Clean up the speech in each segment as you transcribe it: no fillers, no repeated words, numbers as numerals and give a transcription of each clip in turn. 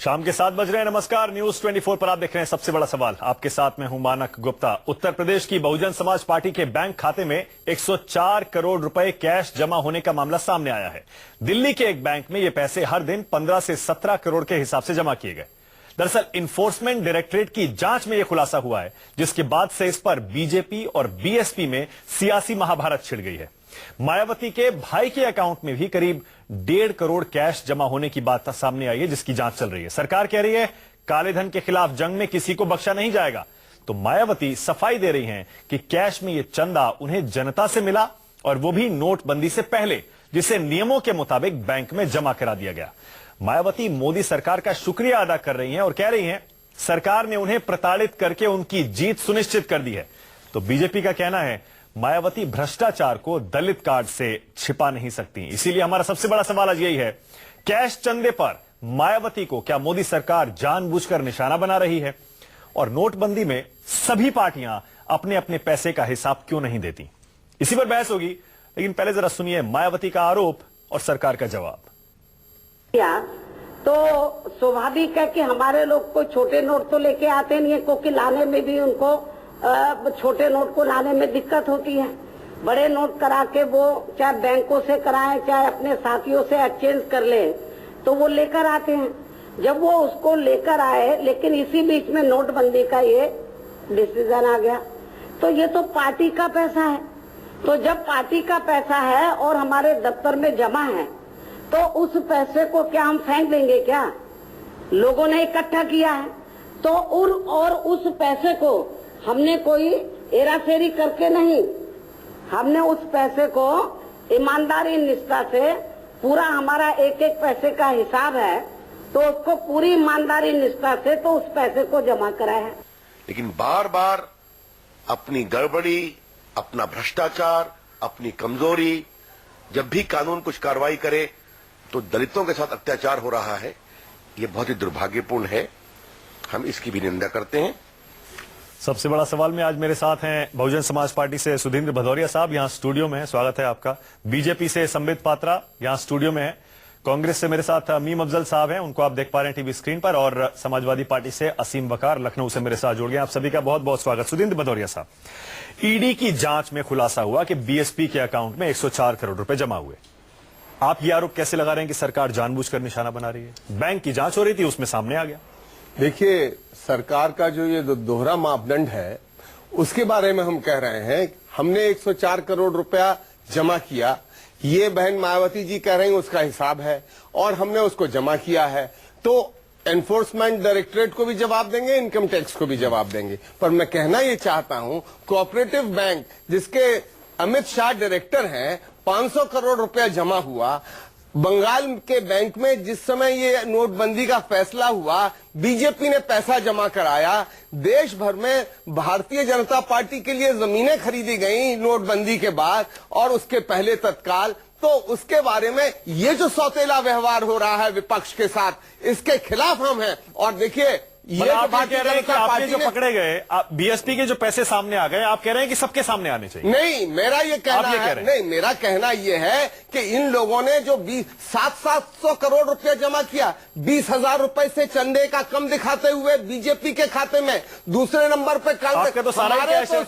शाम के 7 बज रहे हैं। नमस्कार, न्यूज 24 पर आप देख रहे हैं सबसे बड़ा सवाल। आपके साथ में हूं मानक गुप्ता। उत्तर प्रदेश की बहुजन समाज पार्टी के बैंक खाते में 104 करोड़ रुपए कैश जमा होने का मामला सामने आया है। दिल्ली के एक बैंक में ये पैसे हर दिन 15 से 17 करोड़ के हिसाब से जमा किए गए। दरअसल इन्फोर्समेंट डायरेक्टरेट की जांच में यह खुलासा हुआ है, जिसके बाद से इस पर बीजेपी और बीएसपी में सियासी महाभारत छिड़ गई है। मायावती के भाई के अकाउंट में भी करीब 1.5 करोड़ कैश जमा होने की बात सामने आई है, जिसकी जांच चल रही है। सरकार कह रही है काले धन के खिलाफ जंग में किसी को बख्शा नहीं जाएगा, तो मायावती सफाई दे रही हैं कि कैश में यह चंदा उन्हें जनता से मिला, और वो भी नोटबंदी से पहले, जिसे नियमों के मुताबिक बैंक में जमा करा दिया गया। मायावती मोदी सरकार का शुक्रिया अदा कर रही हैं और कह रही हैं सरकार ने उन्हें प्रताड़ित करके उनकी जीत सुनिश्चित कर दी है। तो बीजेपी का कहना है मायावती भ्रष्टाचार को दलित कार्ड से छिपा नहीं सकती। इसीलिए हमारा सबसे बड़ा सवाल आज यही है, कैश चंदे पर मायावती को क्या मोदी सरकार जानबूझकर निशाना बना रही है, और नोटबंदी में सभी पार्टियां अपने अपने पैसे का हिसाब क्यों नहीं देती? इसी पर बहस होगी, लेकिन पहले जरा सुनिए मायावती का आरोप और सरकार का जवाब। तो स्वाभाविक है कि हमारे लोग को छोटे नोट तो लेके आते नहीं है, क्योंकि लाने में भी उनको छोटे नोट को लाने में दिक्कत होती है। बड़े नोट करा के वो चाहे बैंकों से कराएं चाहे अपने साथियों से एक्सचेंज कर ले, तो वो लेकर आते हैं। जब वो उसको लेकर आए, लेकिन इसी बीच में नोटबंदी का ये डिसीजन आ गया, तो ये तो पार्टी का पैसा है। तो जब पार्टी का पैसा है और हमारे दफ्तर में जमा है, तो उस पैसे को क्या हम फेंक देंगे? क्या लोगों ने इकट्ठा किया है, तो और उस पैसे को हमने कोई हेराफेरी करके नहीं, हमने उस पैसे को ईमानदारी निष्ठा से, पूरा हमारा एक एक पैसे का हिसाब है, तो उसको पूरी ईमानदारी निष्ठा से तो उस पैसे को जमा कराया है। लेकिन बार बार अपनी गड़बड़ी, अपना भ्रष्टाचार, अपनी कमजोरी, जब भी कानून कुछ कार्रवाई करे तो दलितों के साथ अत्याचार हो रहा है। ये बहुत ही दुर्भाग्यपूर्ण है, हम इसकी भी निंदा करते हैं। सबसे बड़ा सवाल में आज मेरे साथ हैं बहुजन समाज पार्टी से सुधींद्र भदौरिया साहब, यहां स्टूडियो में है, स्वागत है आपका। बीजेपी से संबित पात्रा यहां स्टूडियो में है। कांग्रेस से मेरे साथ मीम अफजल साहब हैं, उनको आप देख पा रहे हैं टीवी स्क्रीन पर, और समाजवादी पार्टी से असीम वकार लखनऊ से मेरे साथ जुड़ गए। आप सभी का बहुत बहुत स्वागत। सुधींद्र भदौरिया साहब, ईडी की जांच में खुलासा हुआ कि बीएसपी के अकाउंट में 104 करोड़ रुपए जमा हुए। आप ये आरोप कैसे लगा रहे हैं कि सरकार जानबूझकर निशाना बना रही है? बैंक की जांच हो रही थी, उसमें सामने आ गया। देखिए, सरकार का जो ये दोहरा मापदंड है, उसके बारे में हम कह रहे हैं। हमने 104 करोड़ रुपया जमा किया, ये बहन मायावती जी कह रही हैं उसका हिसाब है, और हमने उसको जमा किया है, तो एनफोर्समेंट डायरेक्टरेट को भी जवाब देंगे, इनकम टैक्स को भी जवाब देंगे। पर मैं कहना ये चाहता हूं, कोऑपरेटिव बैंक जिसके अमित शाह डायरेक्टर हैं, 500 करोड़ रुपया जमा हुआ। बंगाल के बैंक में जिस समय ये नोटबंदी का फैसला हुआ, बीजेपी ने पैसा जमा कराया। देश भर में भारतीय जनता पार्टी के लिए जमीनें खरीदी गई नोटबंदी के बाद, और उसके पहले तत्काल। तो उसके बारे में ये जो सौतेला व्यवहार हो रहा है विपक्ष के साथ, इसके खिलाफ हम हैं। और देखिए, ये आप कह रहे हैं कि आपके जो पकड़े गए बीएसपी के जो पैसे सामने आ गए, आप कह रहे हैं कि सबके सामने आने चाहिए? नहीं, मेरा ये कहना है, नहीं, मेरा कहना ये है कि इन लोगों ने जो 700 करोड़ रुपया जमा किया, 20,000 रुपए से चंदे का कम दिखाते हुए बीजेपी के खाते में, दूसरे नंबर पे आपके तो सारा ही कैश है,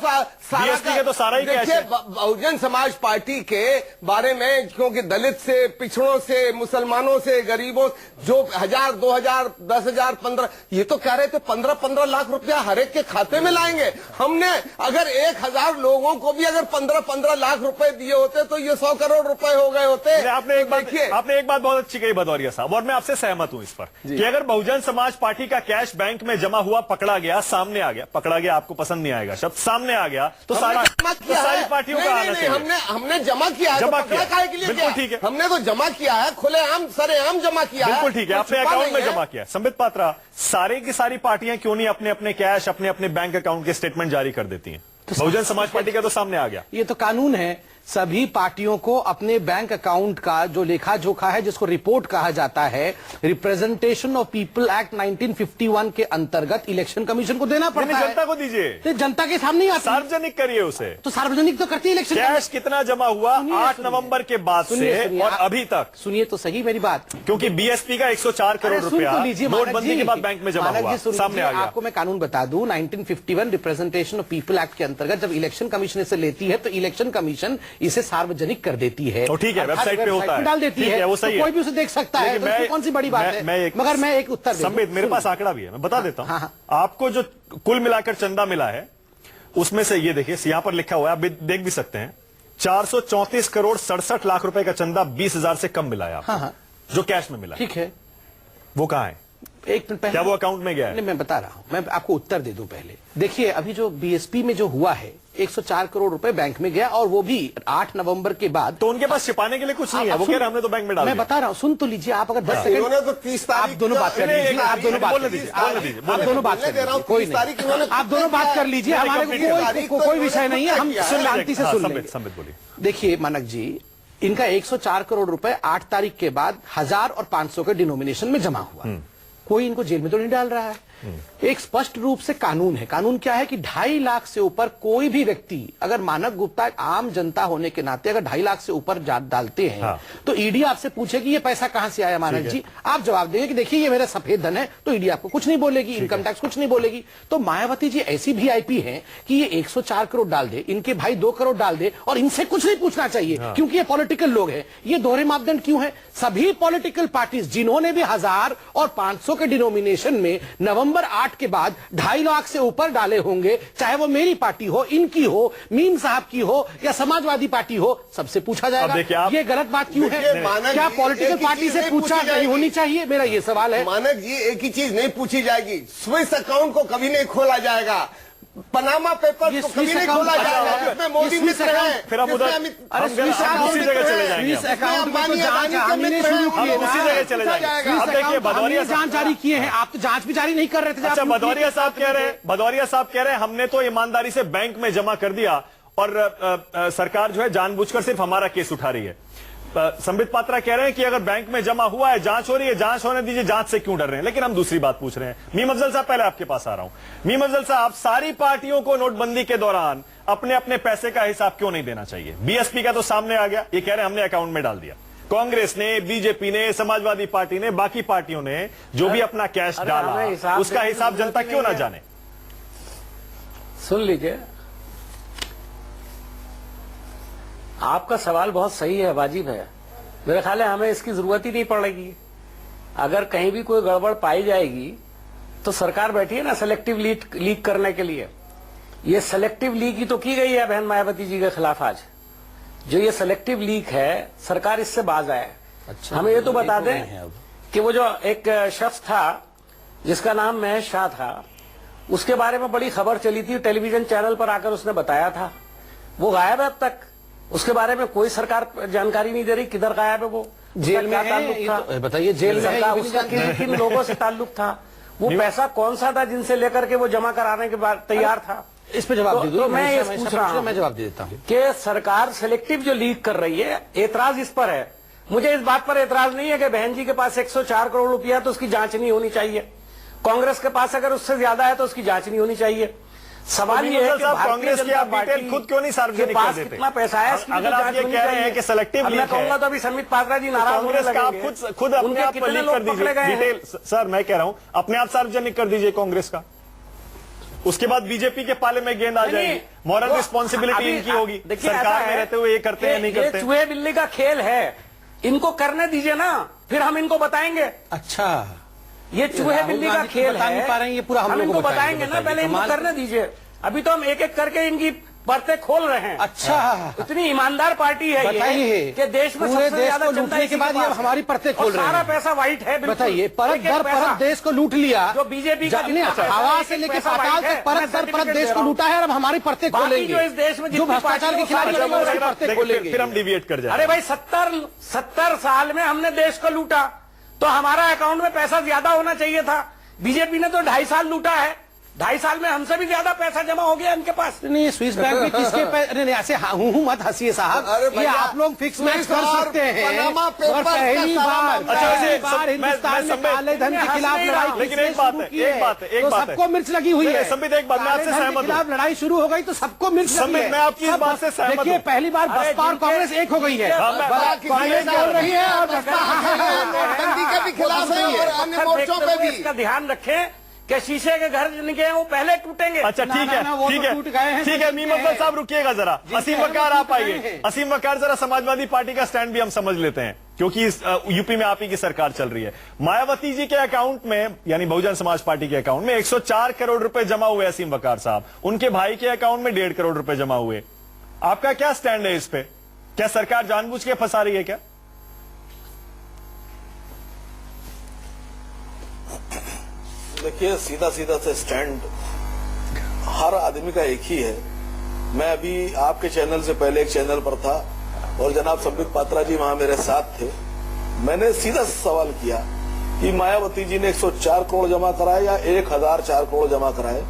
बीएसपी के तो सारा ही कैश है। बहुजन समाज पार्टी के बारे में, क्योंकि दलित से, पिछड़ों से, मुसलमानों से, गरीबों, जो 1000, 2000, 10,000, 15, ये तो कह रहे थे 15-15 लाख रुपया हर एक के खाते में लाएंगे। हमने अगर 1000 लोगों को भी अगर 15-15 लाख रुपए दिए होते तो ये 100 करोड़ रुपए हो गए होते। आपने एक बात बहुत अच्छी कही भदौरिया साहब, और मैं आपसे सहमत हूं इस पर कि अगर बहुजन समाज पार्टी का कैश बैंक में जमा हुआ, पकड़ा गया, सामने आ गया, पकड़ा गया आपको पसंद नहीं आएगा शब्द, सामने आ गया, तो सारी पार्टियों का आना चाहिए। हमने जमा किया है, जमा किया, बिल्कुल ठीक है, हमने तो जमा किया है, खुलेआम सरेआम जमा किया है, बिल्कुल ठीक है, आपने अकाउंट में जमा किया। संबित पात्रा, सारे की सारी पार्टियां क्यों नहीं अपने अपने कैश, अपने अपने बैंक अकाउंट के स्टेटमेंट जारी कर देती हैं? बहुजन समाज पार्टी का तो सामने आ गया। ये तो कानून है, सभी पार्टियों को अपने बैंक अकाउंट का जो लेखा जोखा है, जिसको रिपोर्ट कहा जाता है, रिप्रेजेंटेशन ऑफ पीपल एक्ट 1951 के अंतर्गत इलेक्शन कमीशन को देना पड़ता है। जनता को दीजिए, तो जनता के सामने ही आती है। सार्वजनिक करिए उसे। तो सार्वजनिक तो करती है इलेक्शन कैश कितना जमा हुआ 8 नवंबर के बाद से और अभी तक? सुनिए तो सही मेरी बात, क्योंकि बीएसपी का 104 करोड़ रुपया नोटबंदी के बाद बैंक में जमा हुआ, सामने आ गया। आपको मैं कानून बता दूं, 1951 रिप्रेजेंटेशन ऑफ पीपल एक्ट के अंतर्गत जब इलेक्शन कमीशन इसे लेती है तो इलेक्शन कमीशन इसे सार्वजनिक कर देती है। तो ठीक है, वेबसाइट पे होता है, डाल देती है, वो सही तो कोई भी उसे देख सकता है, तो इसमें कौन सी बड़ी बात है। मगर मैं एक उत्तर संबित, मेरे पास आंकड़ा भी है, मैं बता देता हूं। आपको जो कुल मिलाकर चंदा मिला है उसमें से ये देखिए, यहां पर लिखा हुआ है, आप देख भी सकते हैं, 434 करोड़ 67 लाख रुपए का चंदा 20,000 से कम मिला है आपको, जो कैश में मिला। ठीक है, वो कहां है? एक मिनट पहले, क्या वो अकाउंट में गया है? नहीं, मैं बता रहा हूं, मैं आपको उत्तर दे दूं पहले। देखिए, अभी जो बीएसपी में जो हुआ है, 104 करोड़ रुपए बैंक में गया, और वो भी 8 नवंबर के बाद। तो उनके पास छिपाने के लिए कुछ नहीं है, वो कह रहे हमने तो बैंक में डाल दिया। मैं बता रहा हूं, सुन तो लीजिए आप, अगर 10 सेकंड तो 30 तारीख आप दोनों बात कर लीजिए, आप दोनों बात कर लीजिए, आप दोनों बात कर लीजिए, कोई नहीं, आप दोनों बात कर लीजिए, हमारे कोई विषय नहीं है, हम शांति से सुन लेंगे। संबित बोलिए। देखिए मानक जी, इनका 104 करोड़ रुपए 8 तारीख के बाद 1000 और 500 के डिनोमिनेशन में जमा हुआ। कोई इनको जेल में तो नहीं डाल रहा है। एक स्पष्ट रूप से कानून है। कानून क्या है कि 2.5 लाख से ऊपर कोई भी व्यक्ति, अगर मानक गुप्ता आम जनता होने के नाते अगर 2.5 लाख से ऊपर डालते हैं, तो ईडी आपसे पूछेगी ये पैसा कहां से आया मानक जी, आप जवाब देंगे कि देखिए ये मेरा सफेद धन है, तो ईडी आपको कुछ नहीं बोलेगी, इनकम टैक्स कुछ नहीं बोलेगी। तो मायावती जी ऐसी वीआईपी हैं कि ये 104 करोड़ डाल दे, इनके भाई 2 करोड़ डाल दे, और इनसे कुछ नहीं पूछना चाहिए, क्योंकि ये पॉलिटिकल लोग हैं। ये दोहरे मापदंड क्यों है? सभी पॉलिटिकल पार्टीज जिन्होंने भी 1000 और 500 के डिनोमिनेशन में नवंबर 8 के बाद 2.5 लाख से ऊपर डाले होंगे, चाहे वो मेरी पार्टी हो, इनकी हो, मीम साहब की हो या समाजवादी पार्टी हो, सबसे पूछा जाएगा ये गलत बात क्यों है? क्या पॉलिटिकल पार्टी से पूछा नहीं होनी चाहिए? मेरा ये सवाल है। मानक जी, एक ही चीज नहीं पूछी जाएगी, स्विस अकाउंट को कभी नहीं खोला जाएगा, पनामा पेपर को कभी नहीं खोला जाएगा, जिसमें मोदी मित्र हैं। फिर आप उधर उसी जगह चले जाएंगे, उसी जगह चले जाएंगे। अब देखिए, भदौरिया जांच जारी किए हैं, आप तो जांच भी जारी नहीं कर रहे थे। अच्छा, भदौरिया साहब कह रहे हैं हमने तो ईमानदारी से बैंक में जमा कर दिया, और सरकार जो है जानबूझकर सिर्फ हमारा केस उठा रही है। संबित पात्रा कह रहे हैं कि अगर बैंक में जमा हुआ है, जांच हो रही है, जांच होने दीजिए, जांच से क्यों डर रहे हैं? लेकिन हम दूसरी बात पूछ रहे हैं। मीम अफजल साहब, पहले आपके पास आ रहा हूं। मीम अफजल साहब, सारी पार्टियों को नोटबंदी के दौरान अपने अपने पैसे का हिसाब क्यों नहीं देना चाहिए? बीएसपी का तो सामने आ गया, ये कह रहे हैं हमने अकाउंट में डाल दिया। कांग्रेस ने, बीजेपी ने, समाजवादी पार्टी ने, बाकी पार्टियों ने जो भी अपना कैश डाला, उसका हिसाब जनता क्यों ना जाने? सुन लीजिए, आपका सवाल बहुत सही है, वाजिब है। मेरे ख्याल है हमें इसकी जरूरत ही नहीं पड़ेगी। अगर कहीं भी कोई गड़बड़ पाई जाएगी तो सरकार बैठी है ना सेलेक्टिव लीक करने के लिए। ये सेलेक्टिव लीक ही तो की गई है बहन मायावती जी के खिलाफ। आज जो ये सेलेक्टिव लीक है, सरकार इससे बाज आए। अच्छा, हमें ये तो बता दें कि वो जो एक शख्स था जिसका नाम महेश शाह था, उसके बारे में बड़ी खबर चली थी, टेलीविजन चैनल पर आकर उसने बताया था, वो गायब है अब तक। उसके बारे में कोई सरकार जानकारी नहीं दे रही, किधर गायब है वो, जेल में है, बताइए जेल में है, उसका किन लोगों से ताल्लुक था, वो पैसा कौन सा था जिनसे लेकर के वो जमा कराने के बाद तैयार था? इस पे जवाब दे दो। तो मैं ये पूछ रहा हूं, मैं जवाब दे देता हूं कि सरकार सेलेक्टिव जो लीक कर रही है, एतराज इस पर है। मुझे इस बात पर एतराज नहीं है कि बहन जी के पास 104 करोड़ रुपया तो उसकी जांच नहीं होनी चाहिए, कांग्रेस के पास अगर उससे ज्यादा है तो उसकी जांच नहीं होनी चाहिए। सवाल ये है कि कांग्रेस की आप डिटेल खुद क्यों नहीं सार्वजनिक कर देते? कितना पैसा है इसकी? अगर आप ये कह रहे हैं कि सेलेक्टिव लीक है, कहूंगा तो अभी संबित पात्रा जी नाराज होने कांग्रेस का आप लगेंगे। खुद अपने आप पर लीक कर दीजिए डिटेल। सर मैं कह रहा हूं अपने आप सार्वजनिक कर दीजिए कांग्रेस का, उसके बाद बीजेपी के पाले में गेंद आ जाएगी, मॉरल रिस्पॉन्सिबिलिटी इनकी होगी। सरकार में रहते हुए ये करते हैं नहीं करते? चूहे बिल्ली का खेल है, इनको करने दीजिए ना, फिर हम इनको बताएंगे। अच्छा, ये चूहे बिल्ली का खेल है, नहीं पा रहे हैं, ये पूरा हम इनको बताएंगे ना, पहले इनको करने दीजिए। अभी तो हम एक एक करके इनकी परतें खोल रहे हैं। अच्छा, इतनी ईमानदार पार्टी है ये कि देश में सबसे ज्यादा लूटने के बाद ये हमारी परतें खोल रहे हैं। सारा पैसा व्हाइट है। बताइए, परत दर परत देश को लूट लिया, जो बीजेपी का हवा से लेकर पाताल तक परत दर परत देश को लूटा है, और अब हमारी परतें खोलेंगे। जो इस देश में जो भ्रष्टाचार के खिलाफ परतें खोलेंगे, फिर हम डिविएट कर जाएंगे। अरे भाई 70 साल में हमने देश को लूटा, तो हमारा अकाउंट में पैसा ज्यादा होना चाहिए था। बीजेपी ने तो 2.5 साल लूटा है, 2.5 साल में हमसे भी ज्यादा पैसा जमा हो गया इनके पास। नहीं, स्विस बैंक में किसके नहीं ऐसे हूँ मत हंसिए साहब। अरे ये भैया, आप लोग फिक्स मैच कर सकते हैं पनामा पेपर्स और पहली का सारा बार मामला है। हिंदुस्तान में काले धन के खिलाफ लड़ाई लेकिन किसने एक बात शुरू है, की एक बात है, एक तो बात है। सबको मिर्च लगी हुई है। संबित, एक बात मैं आपसे काले धन के सहमत हूं। खिलाफ लड़ाई शुरू हो गई तो सबको मिर्च लगी संबित, है। मैं आपकी इस सब बात से सहमत देखिए, हूं। पहली बार अरे बसपा और जिनके- कांग्रेस एक हो गई है। हाँ, कांग्रेस बोल रही है और नोटबंदी के भी खिलाफ है और अन्य मोर्चों पे भी। इसका ध्यान रखें कि शीशे के घर जिनके हैं वो पहले टूटेंगे। अच्छा ठीक है, वो ठीक तो है, टूट गए हैं, ठीक है। मीम अफजल साहब रुकिएगा जरा। असीम वकार आप टूट गए आइए। हैं। असीम वकार, जरा समाजवादी पार्टी का स्टैंड भी हम समझ लेते हैं, क्योंकि इस यूपी में आप ही की सरकार चल रही है। मायावती जी के अकाउंट में, यानी बहुजन समाज पार्टी के अकाउंट में 104 करोड़ रुपए जमा हुए। असीम वकार साहब, उनके भाई के अकाउंट में 1.5 करोड़ रुपए जमा हुए। आपका क्या स्टैंड है इस पे? क्या सरकार जानबूझ के फंसा रही है क्या? देखिए, सीधा सीधा से स्टैंड हर आदमी का एक ही है। मैं अभी आपके चैनल से पहले एक चैनल पर था और जनाब संबित पात्रा जी वहां मेरे साथ थे। मैंने सीधा सवाल किया कि मायावती जी ने 104 करोड़ जमा कराए या 1004 करोड़ जमा कराए।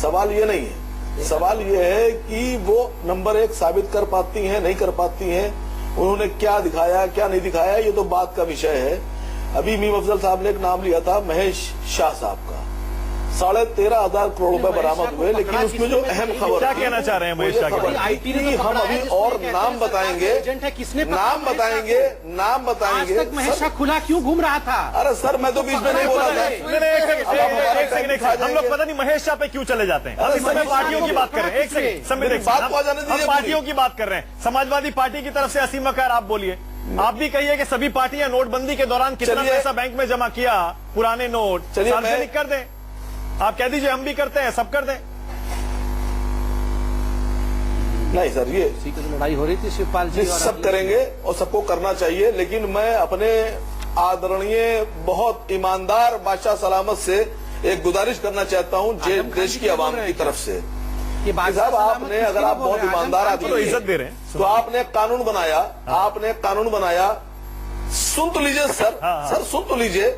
सवाल ये नहीं है, सवाल ये है कि वो नंबर 1 साबित कर पाती हैं, नहीं कर पाती हैं, उन्होंने क्या दिखाया क्या नहीं दिखाया, ये तो बात का विषय है। अभी मीम अफजल साहब ने एक नाम लिया था महेश शाह साहब का, 13,500 करोड़ रुपए बरामद हुए, लेकिन उसमें जो अहम खबर क्या कहना चाह रहे हैं महेश शाह के बारे में? आईटी ने तो हम पकड़ा अभी है, और जिसमें नाम कहते हैं बताएंगे, एजेंट है, किसने पकड़ा नाम महेश शाह बताएंगे, को? नाम आज बताएंगे। तक महेश शाह खुला क्यों घूम रहा था? अरे सर, मैं तो बीच में नहीं बोला था। नहीं, नहीं, एक सेकंड, हम लोग पता नहीं महेश शाह पे क्यों चले जाते हैं। हम इस समय पार्टियों की बात कर रहे हैं। एक सेकंड, संबित, एक बात सेकंड, को आ जाने दीजिए हम पार्टियों की बात कर रहे हैं। समाजवादी पार्टी की तरफ से असीम वकार आप बोलिए, आप भी कहिए कि सभी पार्टियां नोटबंदी के दौरान कितना चलिए। पैसा बैंक में जमा किया, पुराने नोट चलिए, सार्वजनिक कर दें। आप कह दीजिए हम भी करते हैं, सब कर दें। नहीं सर, ये इसी की तो लड़ाई हो रही थी शिवपाल जी और सब करेंगे और सबको करना चाहिए, लेकिन मैं अपने आदरणीय बहुत ईमानदार बादशाह सलामत से एक गुजारिश करना चाहता हूं आजम खान देश जी की क्या बोल आवाम रहे की हैं? तरफ से ये कि बादशाह साहब, सलामत आपने, किसके अगर लिए आप बोल बहुत रहे हैं? ईमानदार आजम खान आदमी जी तो इज्जत दे रहे हैं। तो आपने एक कानून बनाया, आपने एक कानून बनाया, सुन तो लीजिए सर, सर सुन तो लीजिए,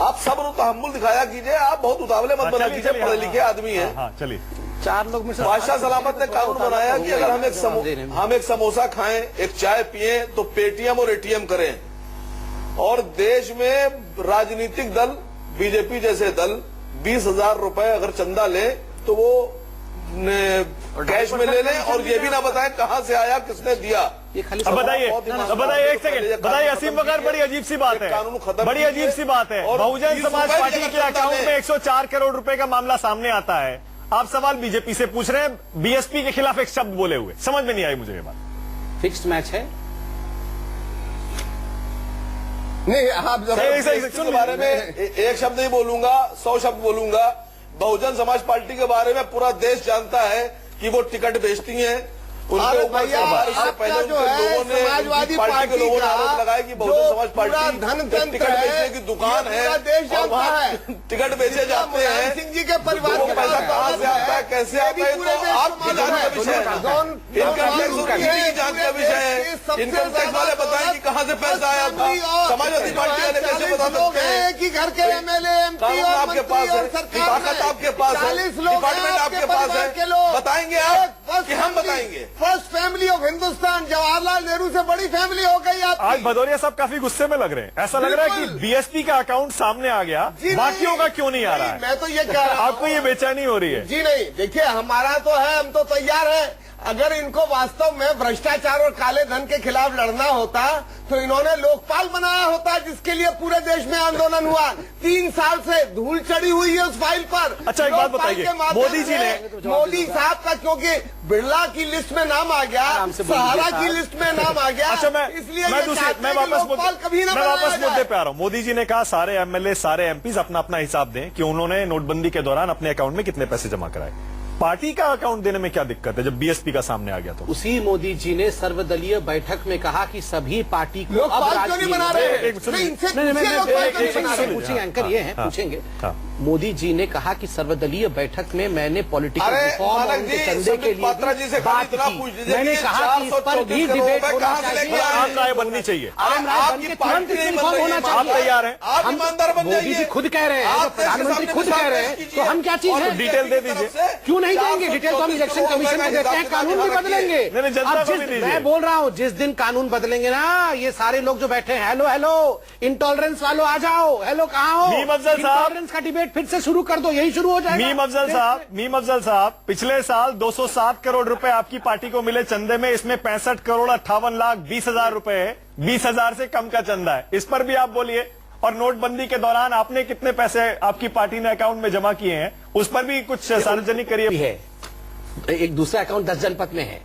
आप सब्र तहम्मुल दिखाया कीजिए, आप बहुत उतावले मत बना कीजिए, पढ़े लिखे आदमी है। हाँ, चलिए। 4 लोग में से बादशाह सलामत ने कानून बनाया कि अगर हम एक समोसा खाएं, एक चाय पिए तो पेटीएम और एटीएम करें। और देश में राजनीतिक दल, बीजेपी जैसे दल 20,000 रुपए अगर चंदा ले तो वो कैश में ले लें और ये भी ना बताएं कहां से आया, किसने दिया। ये खाली अब बताइए, बहुत ईमानदार अब बताइए, एक पहले ये सेकंड बताइए। कानून असीम खत्म वकार, कीजिए। बड़ी अजीब सी बात ये कानून है, खत्म बड़ी कीजिए। अजीब सी बात है। और बहुजन 20 समाज रुपए पार्टी की के अगर अकाउंट चंदा में 104 करोड़ रुपए का मामला सामने आता है। आप सवाल बीजेपी से पूछ रहे हैं, बीएसपी के खिलाफ एक शब्द बोले हुए, समझ में नहीं आई मुझे ये बात। फिक्स्ड मैच है। नहीं, आप जरा इसके बारे में एक शब्द नहीं बोलूंगा, 100 शब्द बोलूंगा। बहुजन समाज पार्टी के बारे में पूरा देश जानता है कि वो टिकट बेचती हैं। उनके अरे ऊपर भैया, सरकार से आपका पहले जो उनके है लोगों ने, समाजवादी उनकी पार्टी के लोगों ने का आरोप लगाया कि बहुजन जो समाज पूरा पार्टी धनतंत्र टिकट है, बेचने की दुकान ये है पूरा देश और जानता वहाँ है। टिकट बेचे जाते हैं। मुलायम सिंह जी के परिवार वो के पैसा पास कहाँ से आता है, कैसे ये आता भी है, पूरे तो देश को आपकी मालूम जांच का है। विषय है। इनकम टैक्स की जांच का विषय है। इनकम टैक्स वाले बताएं कि कहाँ से पैसा आया था। समाजवादी पार्टी वाले कैसे बता सकते हैं? कि घर के एमएलए, एमपी कानून और आपके मंत्री पास है, और सरकार ताकत आपके पास है, 40 लोग हैं डिपार्टमेंट आपके पास परिवार है। के लोग। बताएंगे आप कि हम बताएंगे? First family of Hindustan, Jawaharlal Nehru से बड़ी फैमिली हो गई आज आपकी। भदौरिया साहब काफी गुस्से में लग रहे हैं। ऐसा लग रहा है कि बिल्कुल। बीएसपी का अकाउंट सामने आ गया, जी बाकियों नहीं, का क्यों नहीं आ रहा है? मैं तो ये कह रहा हूं, आपको ये बेचैनी हो रही है? जी नहीं, देखिए हमारा तो है, हम तो तैयार है। अगर इनको वास्तव में भ्रष्टाचार और काले धन के खिलाफ लड़ना होता तो इन्होंने लोकपाल बनाया होता, जिसके लिए पूरे देश में आंदोलन हुआ। 3 साल से धूल चढ़ी हुई है उस फाइल पर। अच्छा, एक बात लोकपाल बताइए, के माध्यम मोदी जी ने, से मोदी साहब का क्योंकि बिरला की लिस्ट में नाम आ गया, आराम से बोलिए सहारा साहब। की लिस्ट में नाम आ गया। अच्छा, इसलिए मैं ये दूसरे, चाहते मैं हैं कि वापस लोकपाल कभी ना मैं वापस बनाया मुद्दे जाए। पे आ रहा हूं। मोदी जी ने कहा सारे एमएलए, सारे एमपीज अपना अपना हिसाब दें कि उन्होंने नोटबंदी के दौरान अपने अकाउंट में कितने पैसे जमा कराए। पार्टी का अकाउंट देने में क्या दिक्कत है जब बीएसपी का सामने आ गया? तो उसी मोदी जी ने सर्वदलीय बैठक में कहा कि सभी पार्टी को अब लोकपाल क्यों नहीं राजनीति बना रहे? एक- नहीं, इनसे नहीं, पूछिए लोकपाल क्यों नहीं बना रहे? पूछेंगे, एंकर ये हैं, पूछेंगे। हाँ। मोदी जी ने कहा कि सर्वदलीय बैठक में मैंने पॉलिटिकल अरे रिफॉर्म और मानक उनके जी, चंदे के संबित पात्रा जी लिए से बात इतना की। पूछ लीजिए मैंने कि कहा कि इस पर भी 434 डिबेट करोड़ होना कहाँ से चाहिए। लेके आए? आम राय बननी चाहिए। आम राय बन के तुरंत इस रिफॉर्म होना आप चाहिए। तैयार हैं? आप हम ईमानदार बन मोदी जाइए। जी खुद कह रहे हैं, आप तो प्रधानमंत्री देश के खुद सामने कह रहे हैं, पेश तो हम क्या चीज और है? डिटेल दे दीजिए। क्यों नहीं देंगे डिटेल? तो हम इलेक्शन कमीशन को देते हैं, कानून भी बदलेंगे। नहीं, जनता अब को जिस- भी दीजिए। मैं बोल रहा हूँ, जिस दिन कानून बदलेंगे ना, ये सारे लोग जो बैठे हैं, हेलो हेलो इंटॉलरेंस वालों आ जाओ, हेलो कहाँ हो? मीम अफजल साहब। इंटॉलरेंस का डिबेट फिर से शुरू कर दो, यही शुरू हो जाएगा। मीम अफजल साहब, पिछले साल 207 करोड़ रुपए आपकी पार्टी को मिले चंदे में, इसमें 65 करोड़ 58,20,000 रुपए, 20,000 से कम का चंदा है। इस पर भी आप बोलिए। और नोटबंदी के दौरान आपने कितने पैसे आपकी पार्टी ने अकाउंट में जमा किए हैं, उस पर भी कुछ सार्वजनिक करिए। है एक दूसरा अकाउंट 10 जनपद में है।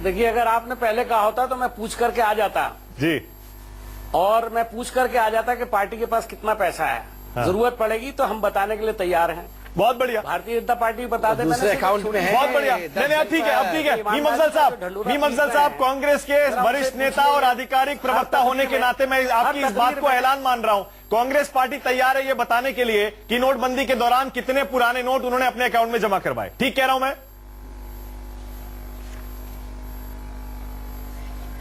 देखिए, अगर आपने पहले कहा होता तो मैं पूछ करके आ जाता, जी, और मैं पूछ करके आ जाता कि पार्टी के पास कितना पैसा है। जरूरत पड़ेगी तो हम बताने के लिए तैयार हैं। बहुत बढ़िया। भारतीय जनता पार्टी बता दे, दूसरे अकाउंट में है। बहुत बढ़िया। नहीं नहीं, ठीक है, अब ठीक है। मीम अफजल साहब, कांग्रेस के वरिष्ठ नेता और आधिकारिक प्रवक्ता होने के नाते मैं आपकी इस बात को ऐलान मान रहा हूं। कांग्रेस पार्टी तैयार है ये बताने के लिए कि नोटबंदी के दौरान कितने पुराने नोट उन्होंने अपने अकाउंट में जमा करवाए। ठीक कह रहा हूं मैं?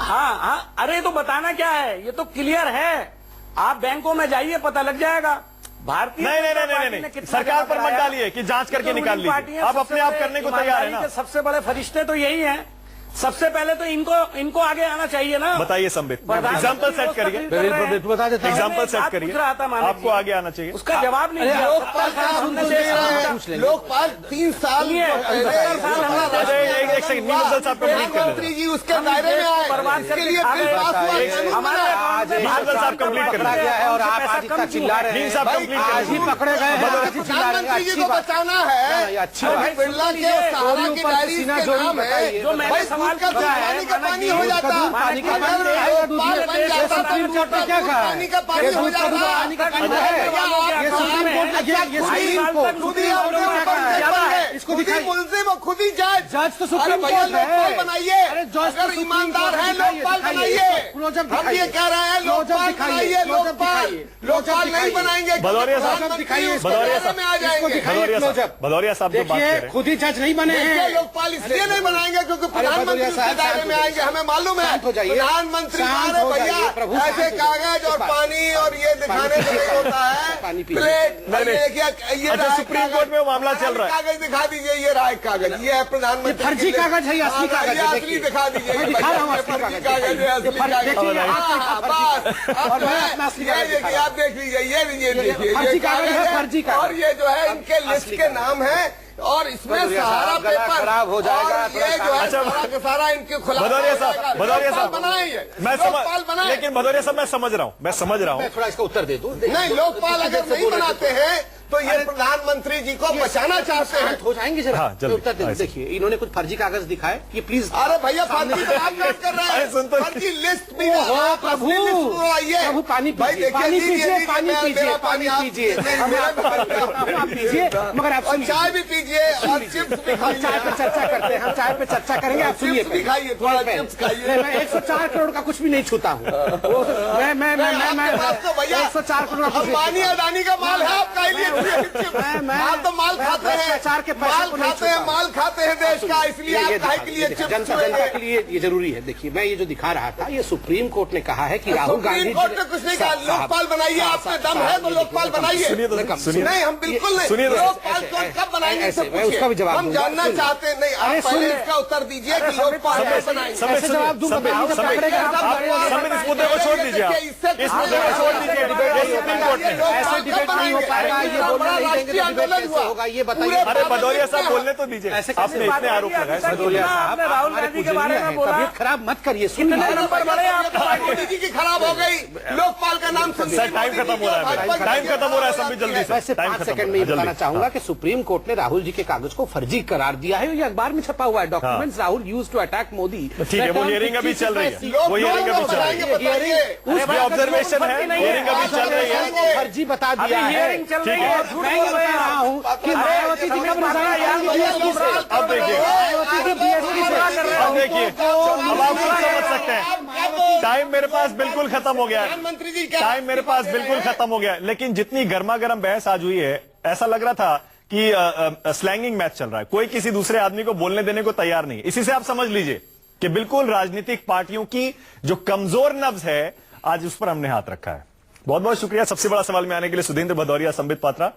हाँ हाँ, अरे तो बताना क्या है, ये तो क्लियर है। आप बैंकों में जाइए, पता लग जाएगा। भारतीय नहीं नहीं जनता नहीं पार्टी नहीं ने नहीं, कितना सरकार जमा पर मत कराया? डालिए कि जांच करके तो निकाल रूलिंग पार्टी लीजिए। है, आप सबसे अपने आप बड़े करने को तैयार है ईमानदारी ना? के सबसे बड़े फरिश्ते तो यही हैं। सबसे पहले तो इनको आगे आना चाहिए ना। बताइए संबित, प्रधानमंत्री एग्जाम्पल सेट उसका करिए। फील कर रहे हैं। बता देता हूं। एग्जाम्पल मैं सेट बात करिए। पूछ रहा था मानव आपको जी। आगे आना चाहिए। उसका जवाब नहीं दिया। लोकपाल का हमने सुनते देश रहे का हैं। लोकपाल 3 साल सुनिए, पहले 70 साल हमने अरे एक सेकंड, मीम अफजल साहब को कंप्लीट कर मंत्री देना। जी उसके दायरे में आए, बर्बाद इसके करके लिए खा बिल गए। पास हुआ, कानून हमारे बना। अकाउंट में मीम अफजल साहब कंप्लीट कर पकड़ा देना। गया है और आप पैसा आज इतना कम चिल्ला रहे मीम हैं। साहब कंप्लीट कर आज ही देना। पकड़े गए हैं, आज ही चिल्ला रहे हैं। प्रधानमंत्री जी अच्छी को बात। बचाना ये है। अच्छी अभी बात। बिरला के सहारा की ऊपर डायरी सीना इसके जोड़ी नाम है। बताइए। जो मैंने भाई सवाल दूध का पूछा है, पानी का मानक पानी जी, हो दूध का जाता। दूध, पानी का अगर पानी है, दूध लोकपाल में बन देश जाता का सुप्रीम सुप्रीम कोर्ट कोर्ट ने क्या कहा है? पानी का पानी ये हो दूध का दूध, जाता। पानी का पानी अरे है। भैया, ये सुप्रीम कोर्ट ने किया, ये सुप्रीम कोर्ट खुद ही अपने ऊपर ज्यादा है। है। इसको खुद ही दिखाइए। मुल्जिम और खुद ही जज। जज तो सुप्रीम अरे भैया, कोर्ट है। लोकपाल बनाइए। अरे जज तो अगर सुप्रीम ईमानदार कोर्ट है, दिखाइए, लोकपाल दिखाइए। बनाइए। क्लोजअप हम दिखाइए। ये कह रहे हैं, क्लोजअप लोकपाल दिखाइए, बनाइए। क्लोजअप लोकपाल दिखाइए। लोकपाल नहीं बनाएंगे। भदौरिया साहब, प्रधानमंत्री दिखाइए, उसके भदौरिया दायरे में आ इसको जाएंगे। दिखाइए क्लोजअप। भदौरिया साहब जो बात देखिए, कह रहे हैं, खुद ही जज नहीं बने देखिए, हैं। लोकपाल इसलिए नहीं बनाएंगे क्योंकि भदौरिया प्रधानमंत्री उसके साहब, दायरे शांत में हो आएंगे, हमें मालूम है। शांत हो जाइए। प्रधानमंत्री शांत अरे हो भैया जाइए, प्रभु, ऐसे शांत हो कागज जाइए। और पानी और ये दिखाने से नहीं होता है। पानी पीजिए। प्लेट नहीं, नहीं। ये अच्छा, रहा है सुप्रीम कागज। कोर्ट में वो मामला चल रहा है। कागज दिखा दीजिए, ये रहा है कागज, ये है प्रधानमंत्री ये फर्जी की लिस्ट। कागज है या असली हाँ, कागज है? ये असली देखिए। दिखा दीजिए। मैं दिखा रहा हूँ ये असली फर्जी कागज। कागज है, असली देखिए, कागज। देखिए, हाँ, बस अब और मैं है, अपना असली ये कागज देखिए, दिखा आप देख लीजिए, ये देखिए, फर्जी ये कागज है, फर्जी कागज। और ये जो है इनके लिस्ट असली के कागज। नाम है और इसमें भदौरिया सहारा साहब, गला पेपर खराब हो जाएगा, और थोड़ा ये जो है अच्छा, सारा का सारा इनके खिलाफ भदौरिया हो जाएगा। साहब, भदौरिया लोकपाल साहब, बनाएंगे, मैं लोकपाल समझ, बनाए। लेकिन भदौरिया साहब मैं समझ रहा हूं, मैं थोड़ा इसका उत्तर दे दूं। नहीं, लोकपाल अगर नहीं बनाते हैं तो ये प्रधानमंत्री जी को बचाना चाहते हैं। शांत हो जाएंगे जरा। हाँ, जल्दी। मैं उत्तर दे दूं। देखिए, इन्होंने कुछ फर्जी कागज दिखाए, ये प्लीज। अरे भैया, फर्जी तो आप बात कर रहे अरे सुन तो- हैं, फर्जी लिस्ट भी ओहो, आप प्रभु, असली लिस्ट बनवाइए। प्रभु, पानी भाई पीजिए, देखिए, पानी लीजिए, पीजिए, लीजिए, पानी मेरा पीजिए, पानी आप- पीजिए। नहीं, हम मेरा आप पीजिए, मगर आप और सुनिए। चाय भी पीजिए और चिप्स भी हम चाय पे खाइए। चर्चा करते हैं, हम चाय पे चर्चा करेंगे, आप सुनिए। चिप्स भी खाइए, थोड़ा चिप्स खाइए। मैं 104 करोड़ का कुछ भी नहीं छूता हूँ। मैं आपके पास तो भैया 104 करोड़ का कुछ नहीं अंबानी छूता। अदानी का माल है आपका, इसलिए चिप्स। मैं- आप तो माल खाते हैं, भ्रष्टाचार के पैसे माल को नहीं खाते हैं, छूता। माल खाते हैं देश का, इसलिए आप काहे के लिए चिप्स जनता छुएंगे? के लिए ये जरूरी है। देखिए, मैं ये जो दिखा रहा था, ये सुप्रीम कोर्ट ने कहा है कि राहुल गांधी सुप्रीम कोर्ट ने कुछ नहीं कहा, लोकपाल बनाइए, आप में दम है तो लोकपाल बनाइए। सुनिए तो, सुनिए। नहीं, हम बिल्कुल नहीं, सुनिए तो। लोकपाल कब बनाएंगे ऐसे, इससे मैं उसका भी जवाब हम दूंगा। जानना सुनिए। चाहते हैं। नहीं, अरे आप पहले सुनिए। इसका उत्तर दीजिए कि लोकपाल कब बनाएंगे। समय ऐसे जवाब दूंगा, समय जब पकड़ेगा आप समय इस मुद्दे को छोड़ दीजिए आप। इस मुद्दे को छोड़ दीजिए, ये सुप्रीम कोर्ट ने। ऐसे डिबेट नहीं हो पाएगा, ये बोलने नहीं देंगे तो डिबेट कैसे होगा, ये बताइए। अरे भदौरिया साहब बोलने तो दीजिए, ऐसे कैसे आपने इतने आरोप लगाए। भदौरिया साहब, आपने राहुल हमारे गांधी के बारे पूजनीय में हैं, बोला। तबीयत खराब मत करिए। कितने नंबर बढ़े आपके पार्टी में? मोदी जी की खराब हो गई, लोकपाल का नाम सुन सर टाइम खत्म हो रहा है, टाइम खत्म हो रहा है, सब जल्दी से वैसे टाइम 5 खत्म सेकंड हो में ये रहा है, बताना जल्दी। चाहूंगा कि सुप्रीम कोर्ट ने राहुल जी के कागज को फर्जी करार दिया है। ये अखबार में छपा हुआ है, documents Rahul use to attack Modi. ठीक है, वो हियरिंग अभी चल रही है, वो हियरिंग अभी चल रही है, बताइए। उसमें ऑब्जर्वेशन है, हियरिंग अभी चल रही है। फर्जी बता दिया अभी है। हियरिंग चल रही ठीक है, मैं ये बता रहा हूँ कि मायावती जी कब रिजाइन करेंगी बीएसपी से। अब देखिए, मायावती जी बीएसपी से। अब देखिए, अब आप खुद समझ सकते हैं। टाइम मेरे पास बिल्कुल खत्म हो गया है। प्रधानमंत्री जी टाइम मेरे पास बिल्कुल खत्म हो गया है। लेकिन जितनी गर्मा गर्म बहस आज हुई है, ऐसा लग रहा था कि स्लैंगिंग मैच चल रहा है। कोई किसी दूसरे आदमी को बोलने देने को तैयार नहीं। इसी से आप समझ लीजिए कि बिल्कुल राजनीतिक पार्टियों की जो कमजोर नब्ज है, आज उस पर हमने हाथ रखा है। बहुत बहुत शुक्रिया सबसे बड़ा सवाल में आने के लिए सुधींद्र भदौरिया, संबित पात्रा,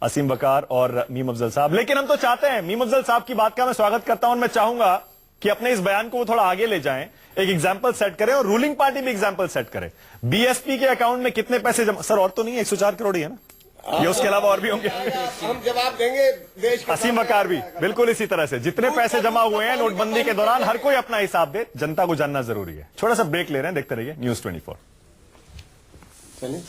असीम वकार और मीम अफजल साहब। लेकिन हम तो चाहते हैं, मीम अफजल साहब की बात का मैं स्वागत करता हूं और मैं चाहूंगा कि अपने इस बयान को वो थोड़ा आगे ले जाएं, एक एग्जाम्पल सेट करें और रूलिंग पार्टी भी एग्जाम्पल सेट करे। बीएसपी के अकाउंट में कितने पैसे जमा, सर और तो नहीं है, 104 करोड़ ही है ना, ये उसके अलावा और भी होंगे। हम जवाब देंगे देश के असीम वकार भी बिल्कुल इसी तरह से, जितने पैसे जमा हुए हैं नोटबंदी के दौरान, हर कोई अपना हिसाब दे, जनता को जानना जरूरी है। छोटा सा ब्रेक ले रहे हैं, देखते रहिए न्यूज़ 24। चलिए।